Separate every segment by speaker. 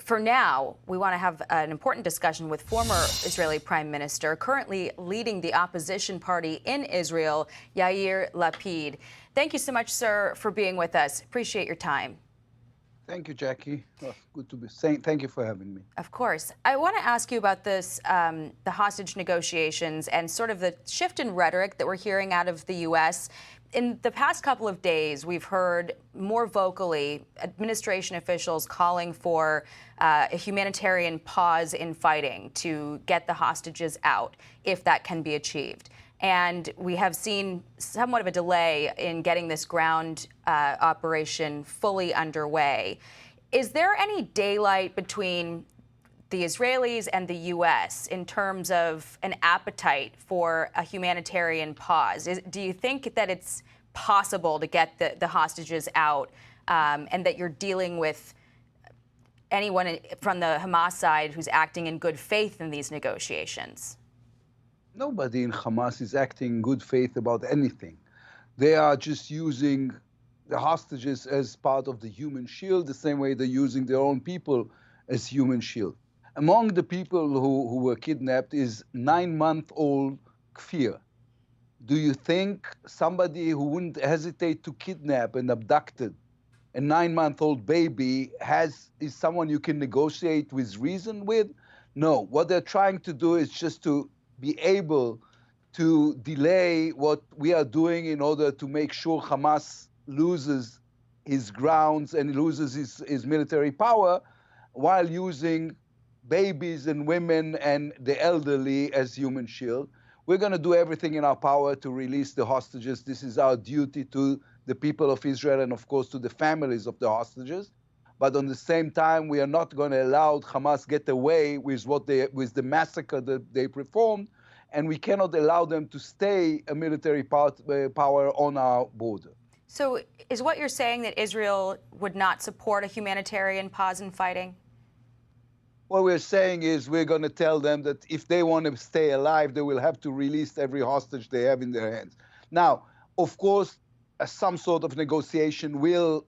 Speaker 1: for now, we want to have an important discussion with former Israeli Prime Minister, currently leading the opposition party in Israel, Yair Lapid. Thank you so much, sir, for being with us. Appreciate your time.
Speaker 2: Thank you, Jackie. Oh, good to be saying. Thank you for having me.
Speaker 1: Of course. I want to ask you about this, the hostage negotiations and sort of the shift in rhetoric that we're hearing out of the U.S. In the past couple of days, we've heard more vocally administration officials calling for a humanitarian pause in fighting to get the hostages out, if that can be achieved. And we have seen somewhat of a delay in getting this ground operation fully underway. Is there any daylight between the Israelis and the U.S. in terms of an appetite for a humanitarian pause? Do you think that it's possible to get the hostages out and that you're dealing with anyone from the Hamas side who's acting in good faith in these negotiations?
Speaker 2: Nobody in Hamas is acting in good faith about anything. They are just using the hostages as part of the human shield, the same way they're using their own people as human shield. Among the people who were kidnapped is 9-month-old Kfir. Do you think somebody who wouldn't hesitate to kidnap and abducted a 9-month-old baby is someone you can negotiate with reason with? No. What they're trying to do is just to be able to delay what we are doing in order to make sure Hamas loses his grounds and loses his military power while using babies and women and the elderly as human shield. We're going to do everything in our power to release the hostages. This is our duty to the people of Israel and, of course, to the families of the hostages. But at the same time, we are not going to allow Hamas get away with the massacre that they performed, and we cannot allow them to stay a military power on our border.
Speaker 1: So is what you're saying that Israel would not support a humanitarian pause in fighting?
Speaker 2: What we're saying is we're going to tell them that if they want to stay alive, they will have to release every hostage they have in their hands. Now, of course, some sort of negotiation will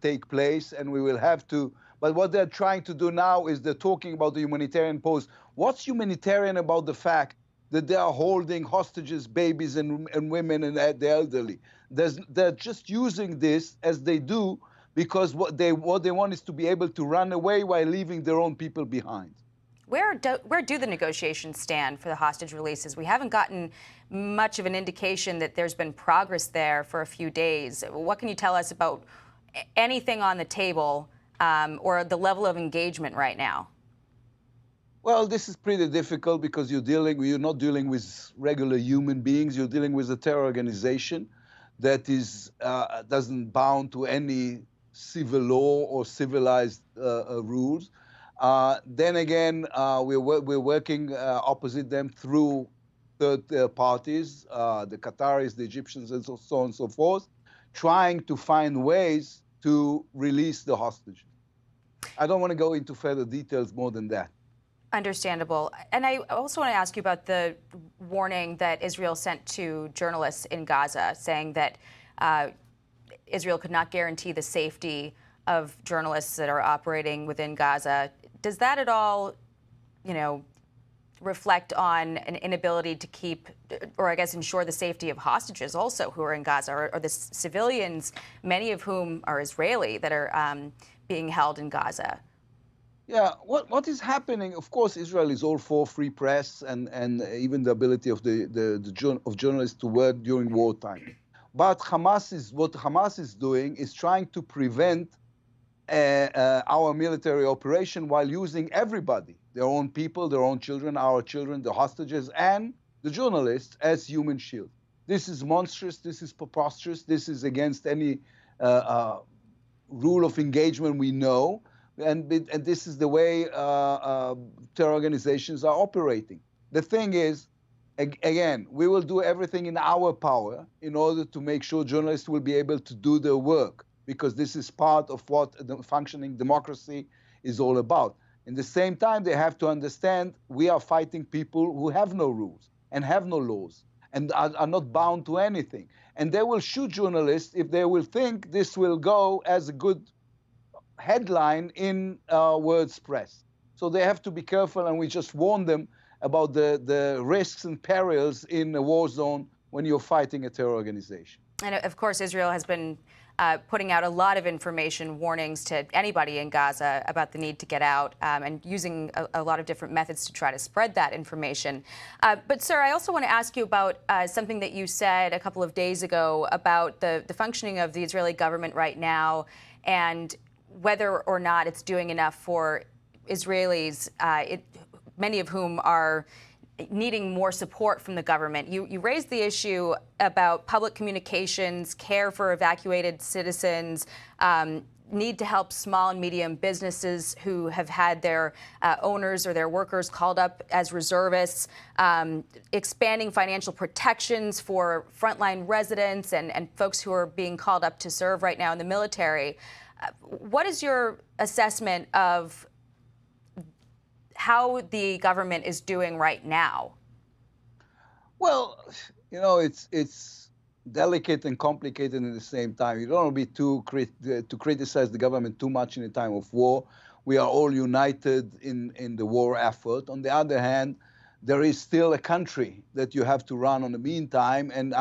Speaker 2: take place, and we will have to. But what they're trying to do now is they're talking about the humanitarian pause. What's humanitarian about the fact that they are holding hostages, babies, and women and the elderly? They're just using this as they do because what they want is to be able to run away while leaving their own people behind.
Speaker 1: Where do the negotiations stand for the hostage releases? We haven't gotten much of an indication that there's been progress there for a few days. What can you tell us about anything on the table or the level of engagement right now?
Speaker 2: Well, this is pretty difficult because you're not dealing with regular human beings. You're dealing with a terror organization that is doesn't bound to any civil law or civilized rules. Then again, we're working opposite them through third parties, the Qataris, the Egyptians, and so on and so forth, trying to find ways to release the hostages. I don't want to go into further details more than that.
Speaker 1: Understandable. And I also want to ask you about the warning that Israel sent to journalists in Gaza, saying that Israel could not guarantee the safety of journalists that are operating within Gaza. Does that at all, reflect on an inability to keep, or I guess ensure the safety of hostages also who are in Gaza, or the civilians, many of whom are Israeli, that are being held in Gaza?
Speaker 2: Yeah, what is happening? Of course, Israel is all for free press and even the ability of of journalists to work during wartime. But what Hamas is doing is trying to prevent our military operation while using everybody, their own people, their own children, our children, the hostages, and the journalists as human shield. This is monstrous. This is preposterous. This is against any rule of engagement we know. And this is the way terror organizations are operating. The thing is, again, we will do everything in our power in order to make sure journalists will be able to do their work, because this is part of what the functioning democracy is all about. In the same time, they have to understand we are fighting people who have no rules and have no laws and are not bound to anything. And they will shoot journalists if they will think this will go as a good headline in world's press. So they have to be careful, and we just warn them about the risks and perils in a war zone when you're fighting a terror organization.
Speaker 1: And of course, Israel has been putting out a lot of information, warnings to anybody in Gaza about the need to get out, and using a lot of different methods to try to spread that information. But, sir, I also want to ask you about something that you said a couple of days ago about the functioning of the Israeli government right now and whether or not it's doing enough for Israelis, many of whom are needing more support from the government. You raised the issue about public communications, care for evacuated citizens, need to help small and medium businesses who have had their owners or their workers called up as reservists, expanding financial protections for frontline residents and folks who are being called up to serve right now in the military. What is your assessment of how the government is doing right now?
Speaker 2: Well, you know, it's delicate and complicated at the same time. You don't want to be to criticize the government too much in a time of war. We are all united in the war effort. On the other hand, there is still a country that you have to run in the meantime, and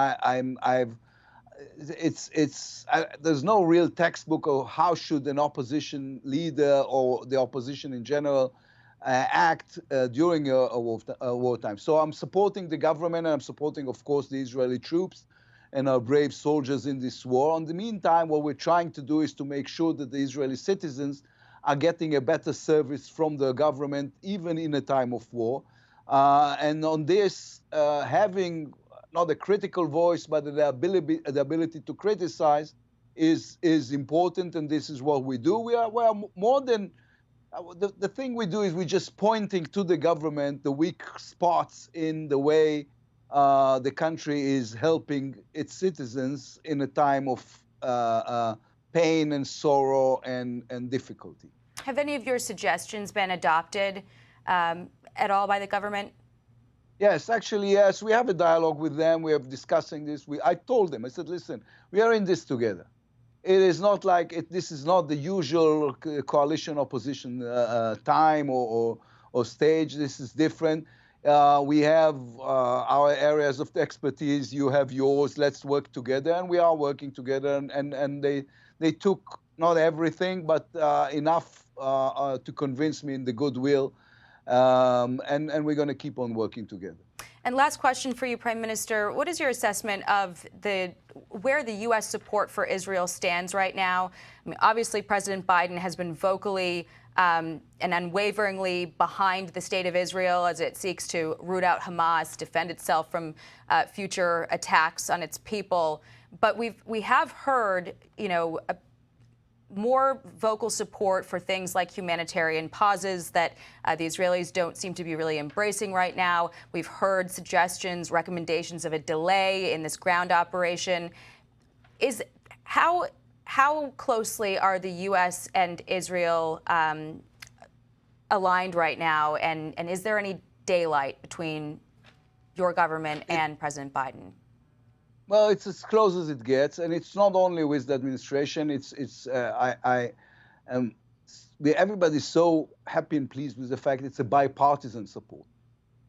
Speaker 2: there's no real textbook of how should an opposition leader or the opposition in general act during a wartime. So I'm supporting the government, and I'm supporting, of course, the Israeli troops and our brave soldiers in this war. In the meantime, what we're trying to do is to make sure that the Israeli citizens are getting a better service from the government, even in a time of war. And on this, having not a critical voice, but the ability to criticize is important, and this is what we do. We are more than the thing we do is we're just pointing to the government the weak spots in the way the country is helping its citizens in a time of pain and sorrow and difficulty.
Speaker 1: Have any of your suggestions been adopted at all by the government?
Speaker 2: Yes, actually, yes. We have a dialogue with them. We are discussing this. I told them, I said, listen, we are in this together. It is not like this is not the usual coalition opposition time or stage. This is different. We have our areas of expertise. You have yours. Let's work together. And we are working together. And they took not everything, but enough to convince me in the goodwill. And we're going to keep on working together.
Speaker 1: And last question for you, Prime Minister. What is your assessment of where the U.S. support for Israel stands right now? I mean, obviously, President Biden has been vocally and unwaveringly behind the state of Israel as it seeks to root out Hamas, defend itself from future attacks on its people. But we have heard, you know, more vocal support for things like humanitarian pauses that the Israelis don't seem to be really embracing right now. We've heard suggestions, recommendations of a delay in this ground operation. How closely are the U.S. and Israel aligned right now, and is there any daylight between your government and President Biden?
Speaker 2: Well, it's as close as it gets, and it's not only with the administration. Everybody's so happy and pleased with the fact it's a bipartisan support.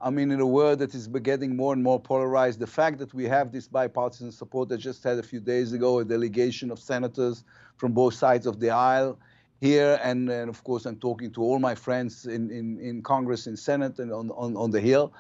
Speaker 2: I mean, in a world that is getting more and more polarized, the fact that we have this bipartisan support, I just had a few days ago a delegation of senators from both sides of the aisle here, and of course I'm talking to all my friends in Congress, in Senate, and on the Hill.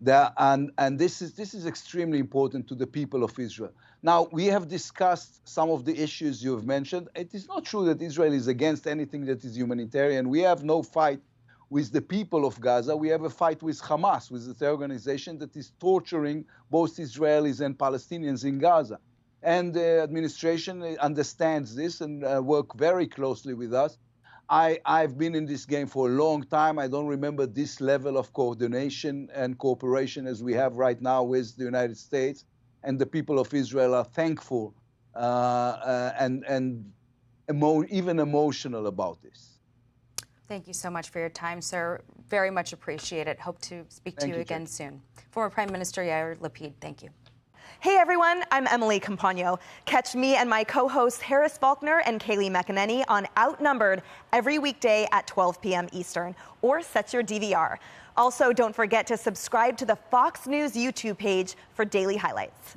Speaker 2: And this is extremely important to the people of Israel. Now, we have discussed some of the issues you have mentioned. It is not true that Israel is against anything that is humanitarian. We have no fight with the people of Gaza. We have a fight with Hamas, with the organization that is torturing both Israelis and Palestinians in Gaza. And the administration understands this and work very closely with us. I've been in this game for a long time. I don't remember this level of coordination and cooperation as we have right now with the United States. And the people of Israel are thankful and even emotional about this.
Speaker 1: Thank you so much for your time, sir. Very much appreciate it. Hope to speak to you again soon. Former Prime Minister Yair Lapid, thank you.
Speaker 3: Hey everyone, I'm Emily Campagno. Catch me and my co-hosts Harris Faulkner and Kaylee McEnany on Outnumbered every weekday at 12 p.m. Eastern, or set your DVR. Also, don't forget to subscribe to the Fox News YouTube page for daily highlights.